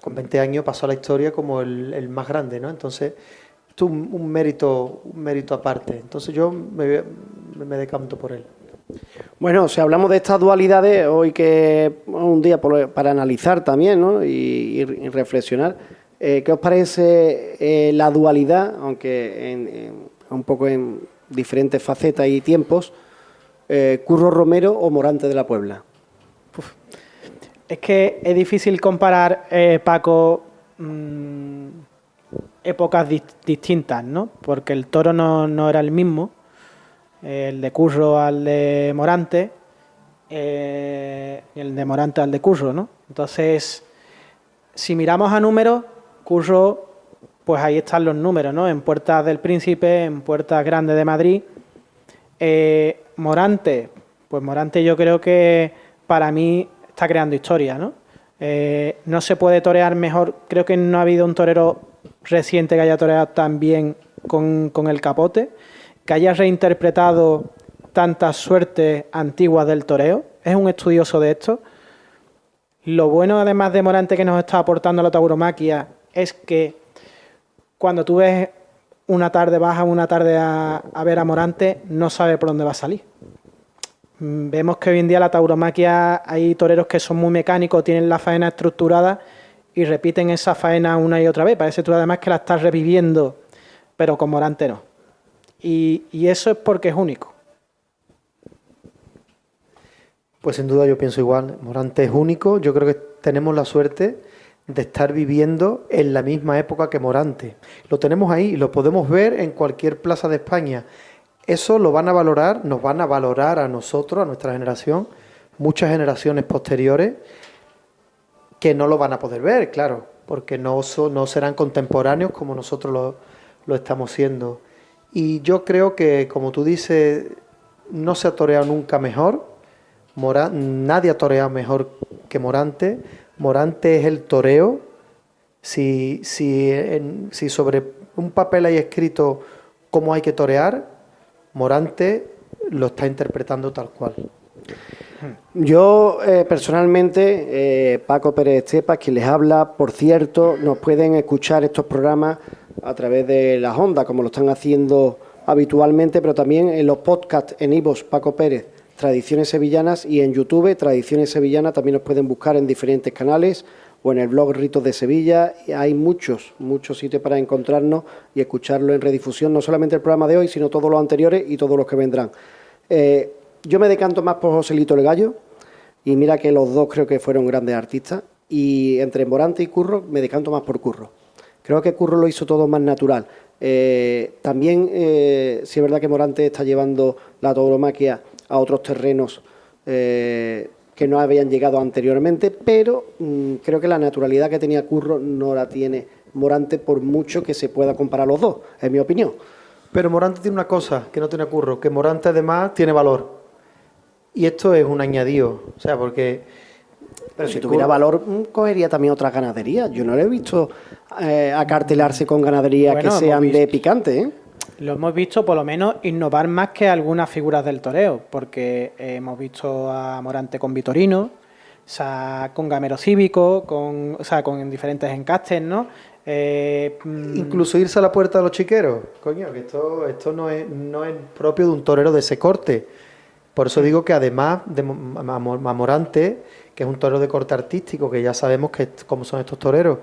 Con 20 años pasó a la historia como el más grande, ¿no? Entonces, esto es un mérito aparte. Entonces yo me decanto por él. Bueno, si hablamos de estas dualidades, hoy que es un día para analizar también, ¿no?, y reflexionar, ¿qué os parece la dualidad, aunque un poco en diferentes facetas y tiempos, Curro Romero o Morante de la Puebla? Es que es difícil comparar, Paco, épocas distintas, ¿no? Porque el toro no era el mismo, el de Curro al de Morante, y el de Morante al de Curro, ¿no? Entonces, si miramos a números, Curro, pues ahí están los números, ¿no? En Puertas del Príncipe, en Puertas Grandes de Madrid. Morante, pues Morante yo creo que para mí está creando historia, ¿no? No se puede torear mejor. Creo que no ha habido un torero reciente que haya toreado tan bien con el capote, que haya reinterpretado tantas suertes antiguas del toreo. Es un estudioso de esto. Lo bueno, además de Morante, que nos está aportando la tauromaquia, es que cuando tú ves una tarde, vas a una tarde a ver a Morante, no sabes por dónde va a salir. Vemos que hoy en día la tauromaquia, hay toreros que son muy mecánicos, tienen la faena estructurada y repiten esa faena una y otra vez. Parece tú además que la estás reviviendo, pero con Morante no. Y eso es porque es único. Pues sin duda yo pienso igual. Morante es único. Yo creo que tenemos la suerte de estar viviendo en la misma época que Morante. Lo tenemos ahí y lo podemos ver en cualquier plaza de España. Eso lo van a valorar, nos van a valorar a nosotros, a nuestra generación, muchas generaciones posteriores que no lo van a poder ver, claro, porque no serán contemporáneos como nosotros lo estamos siendo. Y yo creo que, como tú dices, no se ha toreado nunca mejor. Nadie ha toreado mejor que Morante. Morante es el toreo. Si sobre un papel hay escrito cómo hay que torear, Morante lo está interpretando tal cual. Yo personalmente, Paco Pérez Estepas, quien les habla, por cierto, nos pueden escuchar estos programas a través de las ondas, como lo están haciendo habitualmente, pero también en los podcasts en iVoox, Paco Pérez, Tradiciones Sevillanas, y en YouTube, Tradiciones Sevillanas, también nos pueden buscar en diferentes canales o en el blog Ritos de Sevilla. Hay muchos sitios para encontrarnos y escucharlo en redifusión, no solamente el programa de hoy, sino todos los anteriores y todos los que vendrán. Yo me decanto más por Joselito el Gallo, y mira que los dos creo que fueron grandes artistas, y entre Morante y Curro me decanto más por Curro. Creo que Curro lo hizo todo más natural. También sí es verdad que Morante está llevando la tauromaquia a otros terrenos que no habían llegado anteriormente, pero creo que la naturalidad que tenía Curro no la tiene Morante, por mucho que se pueda comparar los dos, en mi opinión. Pero Morante tiene una cosa que no tiene Curro, que Morante además tiene valor. Y esto es un añadido, o sea, porque... Pero si tuviera valor, cogería también otras ganaderías. Yo no le he visto acartelarse con ganaderías que sean de picante, ¿eh? Lo hemos visto, por lo menos, innovar más que algunas figuras del toreo, porque hemos visto a Morante con Vitorino, o sea, con Gamero Cívico, con diferentes encastes, ¿no? Incluso irse a la puerta de los chiqueros. Coño, que esto no es propio de un torero de ese corte. Por eso digo que además de Morante, que es un torero de corte artístico, que ya sabemos que cómo son estos toreros,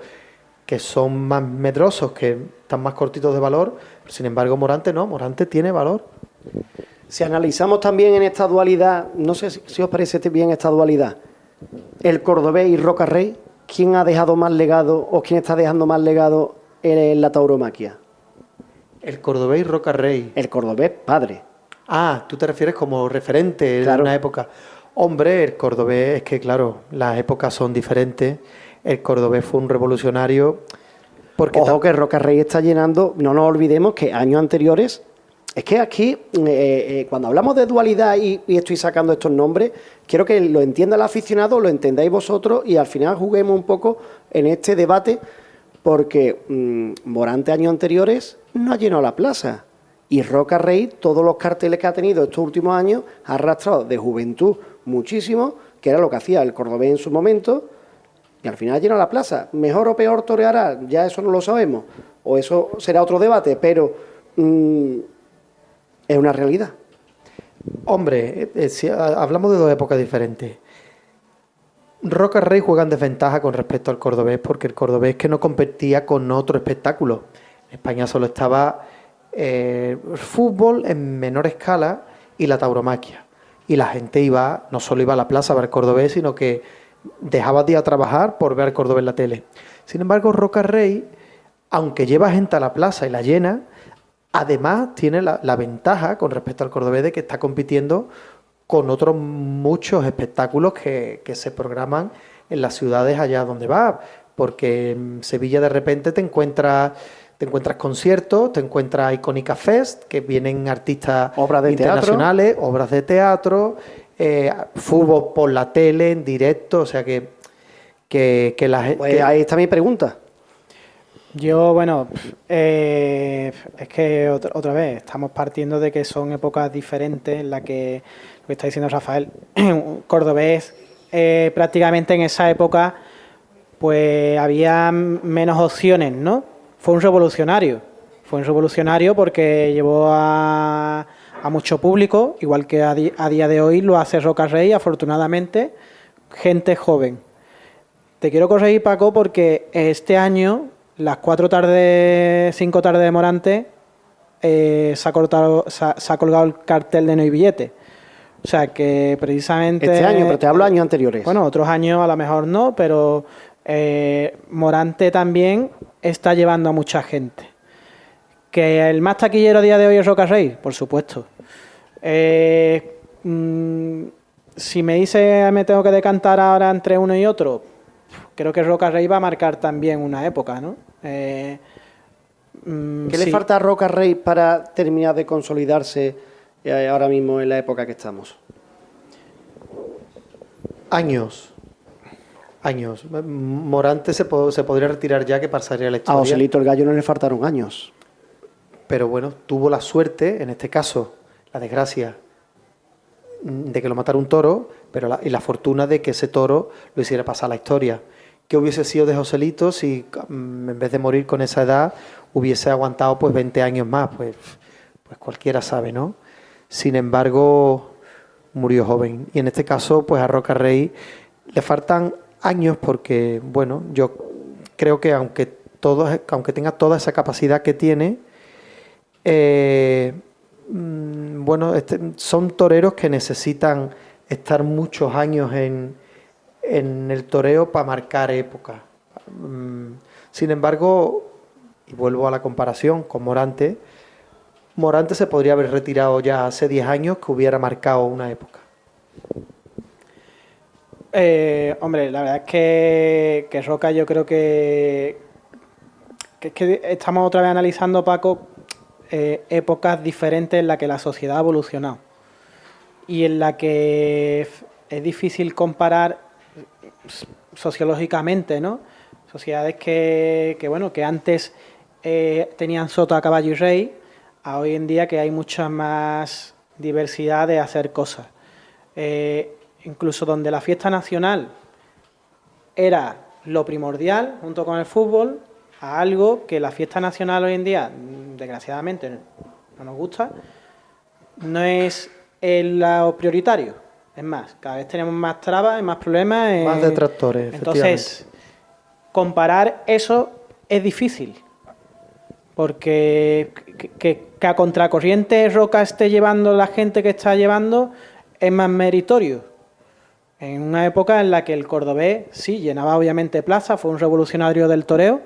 que son más medrosos, que están más cortitos de valor, pero sin embargo Morante no, Morante tiene valor. Si analizamos también en esta dualidad, no sé si os parece bien esta dualidad, el cordobés y Roca Rey, ¿quién ha dejado más legado o quién está dejando más legado en la tauromaquia? El cordobés y Roca Rey. El cordobés padre. Ah, tú te refieres como referente de una época. Hombre, el cordobés, es que claro, las épocas son diferentes. El cordobés fue un revolucionario. Porque ojo que Roca Rey está llenando, no nos olvidemos que años anteriores, es que aquí, cuando hablamos de dualidad y estoy sacando estos nombres, quiero que lo entienda el aficionado, lo entendáis vosotros y al final juguemos un poco en este debate, porque Morante años anteriores no ha llenado la plaza. Y Roca Rey, todos los carteles que ha tenido estos últimos años, ha arrastrado de juventud muchísimo, que era lo que hacía el cordobés en su momento, y al final ha llenado la plaza. ¿Mejor o peor toreará? Ya eso no lo sabemos, o eso será otro debate, pero es una realidad. Hombre, si hablamos de dos épocas diferentes. Roca Rey juega en desventaja con respecto al cordobés, porque el cordobés que no competía con otro espectáculo. En España solo estaba fútbol en menor escala y la tauromaquia. Y la gente no solo iba a la plaza a ver cordobés, sino que dejaba de ir a trabajar por ver cordobés en la tele. Sin embargo, Roca Rey, aunque lleva gente a la plaza y la llena, además tiene la ventaja con respecto al cordobés de que está compitiendo con otros muchos espectáculos que se programan en las ciudades allá donde va, porque en Sevilla de repente te encuentras conciertos, te encuentras Icónica Fest, que vienen artistas internacionales, obras de teatro, fútbol por la tele, en directo, o sea que la gente... Pues ahí está mi pregunta. Yo, bueno, es que otra vez estamos partiendo de que son épocas diferentes en las que, lo que está diciendo Rafael, cordobés, prácticamente en esa época pues había menos opciones, ¿no? Fue un revolucionario porque llevó a mucho público, igual que a día de hoy lo hace Roca Rey, afortunadamente, gente joven. te quiero corregir, Paco, porque este año, las 5 tardes de Morante, se ha colgado el cartel de No hay billete. O sea que precisamente... Este año, pero te hablo de años anteriores. Bueno, otros años a lo mejor no, pero Morante también está llevando a mucha gente. ¿Que el más taquillero a día de hoy es Roca Rey? Por supuesto. Si me dice me tengo que decantar ahora entre uno y otro, creo que Roca Rey va a marcar también una época, ¿no? ¿Qué le falta a Roca Rey para terminar de consolidarse ahora mismo en la época que estamos? Años. Morante se podría retirar ya, que pasaría la historia. A Joselito el Gallo no le faltaron años. Pero bueno, tuvo la suerte, en este caso, la desgracia, de que lo matara un toro, y la fortuna de que ese toro lo hiciera pasar a la historia. ¿Qué hubiese sido de Joselito si en vez de morir con esa edad hubiese aguantado pues 20 años más? Pues cualquiera sabe, ¿no? Sin embargo, murió joven. Y en este caso, pues a Roca Rey le faltan años porque, bueno, yo creo que aunque tenga toda esa capacidad que tiene, son toreros que necesitan estar muchos años en el toreo para marcar época. Sin embargo, y vuelvo a la comparación con Morante se podría haber retirado ya hace 10 años, que hubiera marcado una época. Hombre, la verdad es que Roca, yo creo que estamos otra vez analizando, Paco, épocas diferentes en las que la sociedad ha evolucionado y en la que es difícil comparar sociológicamente, ¿no? Sociedades que antes tenían sota, caballo y rey, a hoy en día que hay mucha más diversidad de hacer cosas. Incluso donde la fiesta nacional era lo primordial junto con el fútbol, a algo que la fiesta nacional hoy en día, desgraciadamente, no nos gusta, no es lo prioritario. Es más, cada vez tenemos más trabas, más problemas. Más detractores, entonces, comparar eso es difícil. Porque que a contracorriente Roca esté llevando la gente que está llevando es más meritorio. En una época en la que el cordobés sí llenaba obviamente plaza, fue un revolucionario del toreo,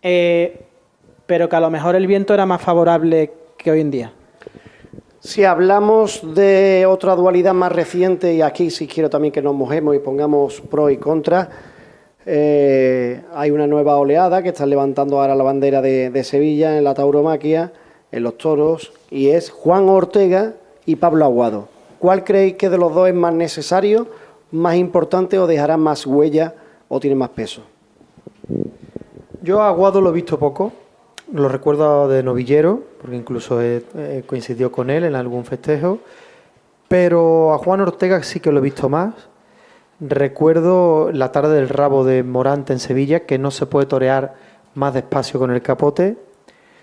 pero que a lo mejor el viento era más favorable que hoy en día. Si hablamos de otra dualidad más reciente, y aquí sí quiero también que nos mojemos y pongamos pro y contra, hay una nueva oleada que está levantando ahora la bandera de Sevilla en la tauromaquia, en los toros, y es Juan Ortega y Pablo Aguado. ¿Cuál creéis que de los dos es más necesario, más importante, o dejará más huella o tiene más peso? Yo a Aguado lo he visto poco, lo recuerdo de novillero, porque incluso coincidió con él en algún festejo, pero a Juan Ortega sí que lo he visto más. Recuerdo la tarde del rabo de Morante en Sevilla, que no se puede torear más despacio con el capote.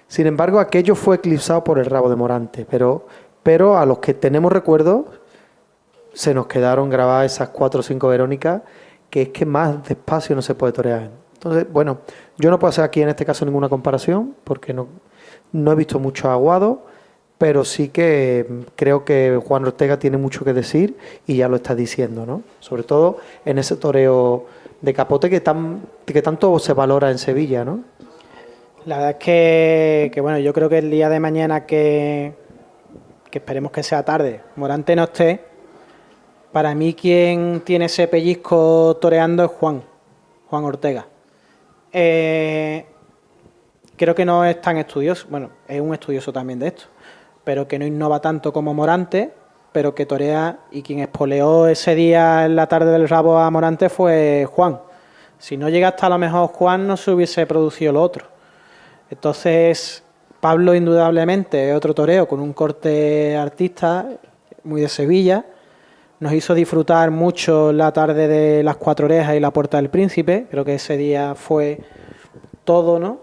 Sin embargo, aquello fue eclipsado por el rabo de Morante, pero a los que tenemos recuerdos se nos quedaron grabadas esas 4 o 5 Verónicas, que es que más despacio no se puede torear. Entonces, bueno, yo no puedo hacer aquí en este caso ninguna comparación, porque no he visto mucho a Aguado, pero sí que creo que Juan Ortega tiene mucho que decir y ya lo está diciendo, ¿no? Sobre todo en ese toreo de capote que tanto se valora en Sevilla, ¿no? La verdad es que bueno, yo creo que el día de mañana que esperemos que sea tarde, Morante no esté, para mí quien tiene ese pellizco toreando es Juan Ortega. Creo que no es tan estudioso, bueno, es un estudioso también de esto, pero que no innova tanto como Morante, pero que torea, y quien espoleó ese día en la tarde del rabo a Morante fue Juan. Si no llega hasta a lo mejor Juan, no se hubiese producido lo otro. Entonces, Pablo indudablemente es otro toreo con un corte artista muy de Sevilla. Nos hizo disfrutar mucho la tarde de las 4 orejas y la Puerta del Príncipe. Creo que ese día fue todo, ¿no?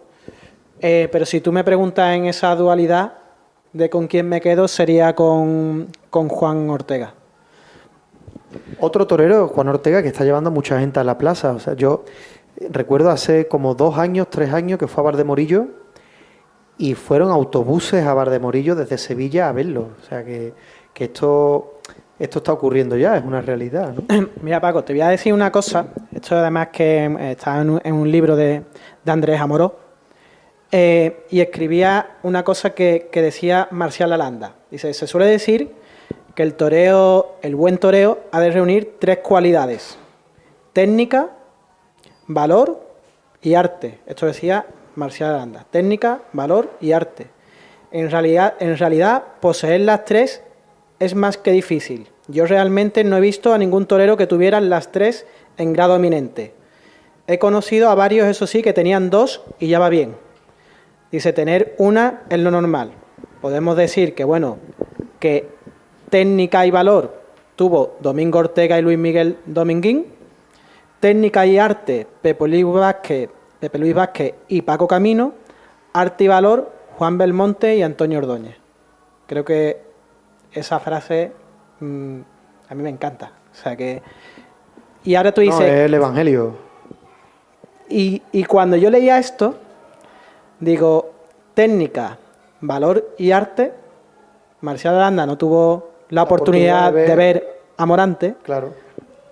Pero si tú me preguntas en esa dualidad de con quién me quedo, sería con Juan Ortega. Otro torero, Juan Ortega, que está llevando a mucha gente a la plaza. O sea, yo recuerdo hace como 2 años, 3 años que fue a Valdemorillo y fueron autobuses a Valdemorillo desde Sevilla a verlo. O sea, que esto está ocurriendo ya, es una realidad, ¿no? Mira, Paco, te voy a decir una cosa. Esto además que está en un libro de Andrés Amorós. Y escribía una cosa que decía Marcial Lalanda. Dice, se suele decir que el buen toreo ha de reunir 3 cualidades: técnica, valor y arte. Esto decía Marcial Lalanda. Técnica, valor y arte. En realidad, poseer las 3 es más que difícil. Yo realmente no he visto a ningún torero que tuviera las 3 en grado eminente. He conocido a varios, eso sí, que tenían 2 y ya va bien. Dice, tener una es lo normal. Podemos decir que, bueno, que técnica y valor tuvo Domingo Ortega y Luis Miguel Dominguín. Técnica y arte, Pepe Luis Vázquez y Paco Camino. Arte y valor, Juan Belmonte y Antonio Ordóñez. Creo que esa frase a mí me encanta. O sea que... Y ahora tú dices... No, es el Evangelio. Y cuando yo leía esto, digo, técnica, valor y arte. Marcial Lalanda no tuvo la oportunidad de ver a Morante. Claro.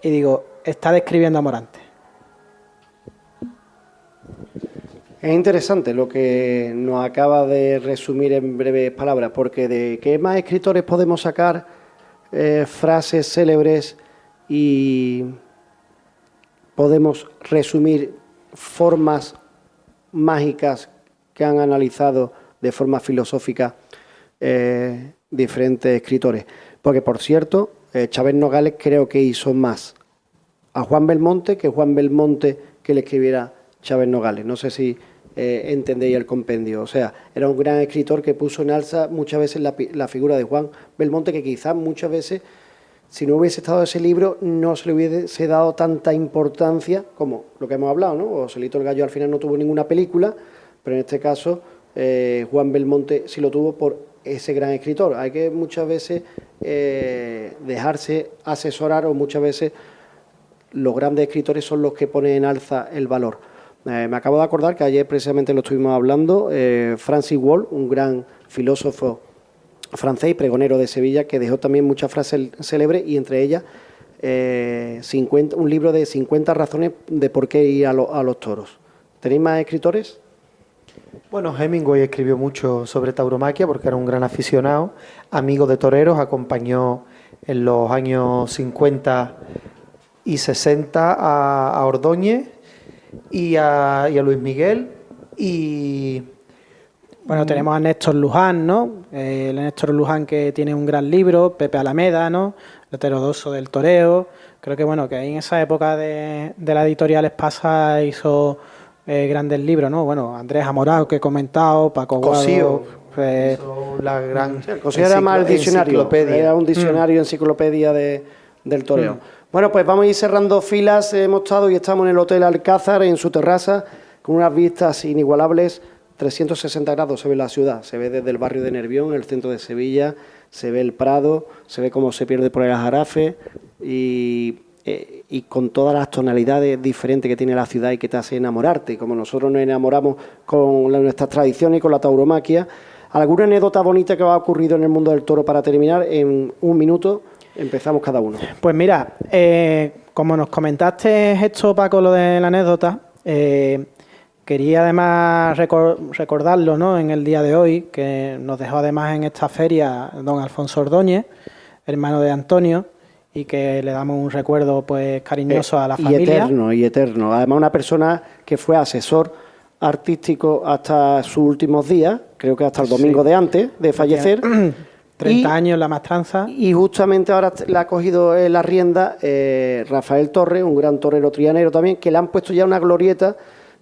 Y digo, está describiendo a Morante. Es interesante lo que nos acaba de resumir en breves palabras, porque de qué más escritores podemos sacar frases célebres y podemos resumir formas mágicas que han analizado de forma filosófica diferentes escritores. Porque, por cierto, Chávez Nogales creo que hizo más a Juan Belmonte que Juan Belmonte que le escribiera Chávez Nogales. No sé si entendéis el compendio. O sea, era un gran escritor que puso en alza muchas veces la figura de Juan Belmonte, que quizás muchas veces, si no hubiese estado ese libro, no se le hubiese dado tanta importancia como lo que hemos hablado, ¿no? Joselito el Gallo al final no tuvo ninguna película, pero en este caso Juan Belmonte sí lo tuvo por ese gran escritor. Hay que muchas veces dejarse asesorar, o muchas veces los grandes escritores son los que ponen en alza el valor. Me acabo de acordar que ayer precisamente lo estuvimos hablando, Francis Wall, un gran filósofo francés y pregonero de Sevilla, que dejó también muchas frases célebres, y entre ellas un libro de 50 razones de por qué ir a los toros. ¿Tenéis más escritores? Bueno, Hemingway escribió mucho sobre tauromaquia porque era un gran aficionado, amigo de toreros, acompañó en los años 50 y 60 a Ordóñez y a Luis Miguel. Y bueno, tenemos a Néstor Luján, ¿no? El Néstor Luján, que tiene un gran libro, Pepe Alameda, ¿no? El heterodoxo del toreo. Creo que bueno, que ahí en esa época de la editorial Espasa hizo grandes libros, ¿no? Bueno, Andrés Amorao, que he comentado, Paco Cosío, la gran... Sí, Cosío era más el diccionario, era un diccionario, enciclopedia del toreo. Bueno, pues vamos a ir cerrando filas. Hemos estado y estamos en el Hotel Alcázar, en su terraza, con unas vistas inigualables. 360 grados se ve la ciudad, se ve desde el barrio de Nervión, el centro de Sevilla, se ve el Prado, se ve cómo se pierde por el Aljarafe y con todas las tonalidades diferentes que tiene la ciudad y que te hace enamorarte, como nosotros nos enamoramos con nuestras tradiciones y con la tauromaquia. ¿Alguna anécdota bonita que os ha ocurrido en el mundo del toro para terminar? En un minuto empezamos cada uno. Pues mira, como nos comentaste esto, Paco, lo de la anécdota, quería además recordarlo, ¿no?, en el día de hoy, que nos dejó además en esta feria don Alfonso Ordóñez, hermano de Antonio, y que le damos un recuerdo pues cariñoso a la familia. Y eterno. Además, una persona que fue asesor artístico hasta sus últimos días, creo que hasta el domingo de antes de fallecer. 30 años la maestranza. Y justamente ahora le ha cogido la rienda Rafael Torres, un gran torero trianero también, que le han puesto ya una glorieta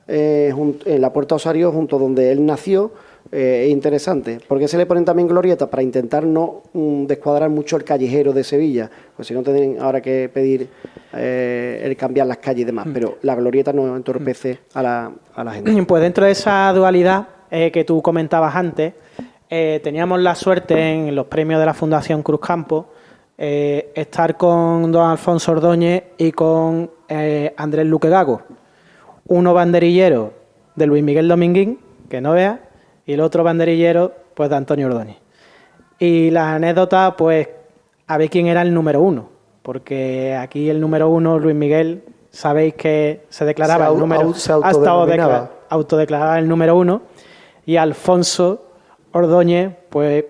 en la Puerta Osario, junto donde él nació. Es interesante. ¿Por qué se le ponen también glorietas? Para intentar no descuadrar mucho el callejero de Sevilla, pues si no tienen ahora que pedir el cambiar las calles y demás, pero la glorieta no entorpece a la gente. Pues dentro de esa dualidad que tú comentabas antes, teníamos la suerte en los premios de la Fundación Cruzcampo estar con don Alfonso Ordóñez y con Andrés Luque Gago, uno banderillero de Luis Miguel Dominguín, que no vea, y el otro banderillero pues de Antonio Ordóñez. Y las anécdotas, pues, a ver quién era el número uno, porque aquí el número uno, Luis Miguel, sabéis que se declaraba el número... Se autodeclaraba el número uno, y Alfonso Ordóñez, pues,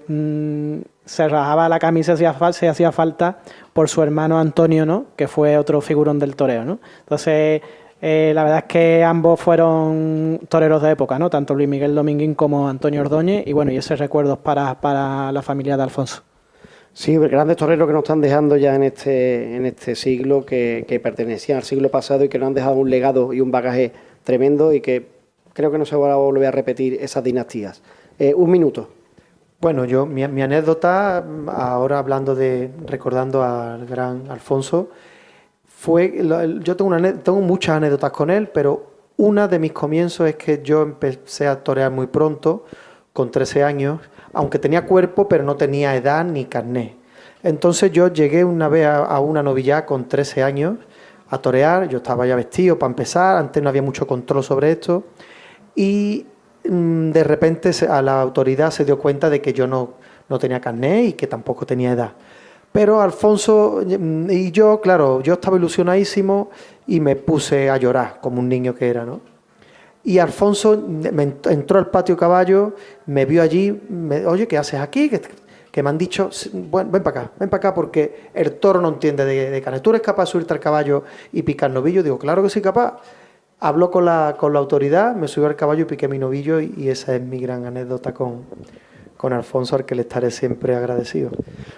se rajaba la camisa si hacía falta por su hermano Antonio, ¿no?, que fue otro figurón del toreo, ¿no? Entonces, la verdad es que ambos fueron toreros de época, ¿no?, tanto Luis Miguel Dominguín como Antonio Ordóñez, y bueno, y ese recuerdo para la familia de Alfonso. Sí, grandes toreros que nos están dejando ya en este siglo, que pertenecían al siglo pasado y que nos han dejado un legado y un bagaje tremendo, y que creo que no se va a volver a repetir esas dinastías. Un minuto. Bueno, mi anécdota, ahora recordando al gran Alfonso, yo tengo muchas anécdotas con él, pero una de mis comienzos es que yo empecé a torear muy pronto, con 13 años, aunque tenía cuerpo, pero no tenía edad ni carné. Entonces yo llegué una vez a una novillada con 13 años a torear, yo estaba ya vestido para empezar, antes no había mucho control sobre esto, y de repente a la autoridad se dio cuenta de que yo no tenía carné y que tampoco tenía edad. Pero Alfonso y yo, claro, yo estaba ilusionadísimo y me puse a llorar como un niño que era, ¿no? Y Alfonso entró al patio caballo, me vio allí, oye, ¿qué haces aquí? Que me han dicho, bueno, ven para acá, porque el toro no entiende de carne. ¿Tú eres capaz de subirte al caballo y picar novillo? Digo, claro que soy capaz. Habló con la autoridad, me subió al caballo y piqué mi novillo, y esa es mi gran anécdota con Alfonso, al que le estaré siempre agradecido.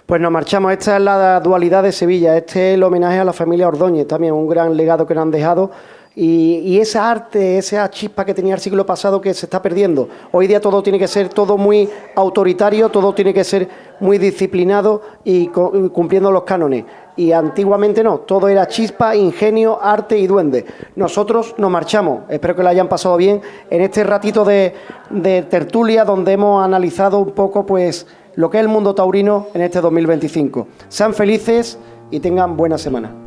Pues nos marchamos. Esta es la dualidad de Sevilla, este es el homenaje a la familia Ordóñez, también un gran legado que nos han dejado, y esa arte, esa chispa que tenía el siglo pasado, que se está perdiendo. Hoy día todo tiene que ser todo muy autoritario, todo tiene que ser muy disciplinado y cumpliendo los cánones. Y antiguamente no, todo era chispa, ingenio, arte y duende. Nosotros nos marchamos, espero que lo hayan pasado bien en este ratito de tertulia, donde hemos analizado un poco pues lo que es el mundo taurino en este 2025. Sean felices y tengan buena semana.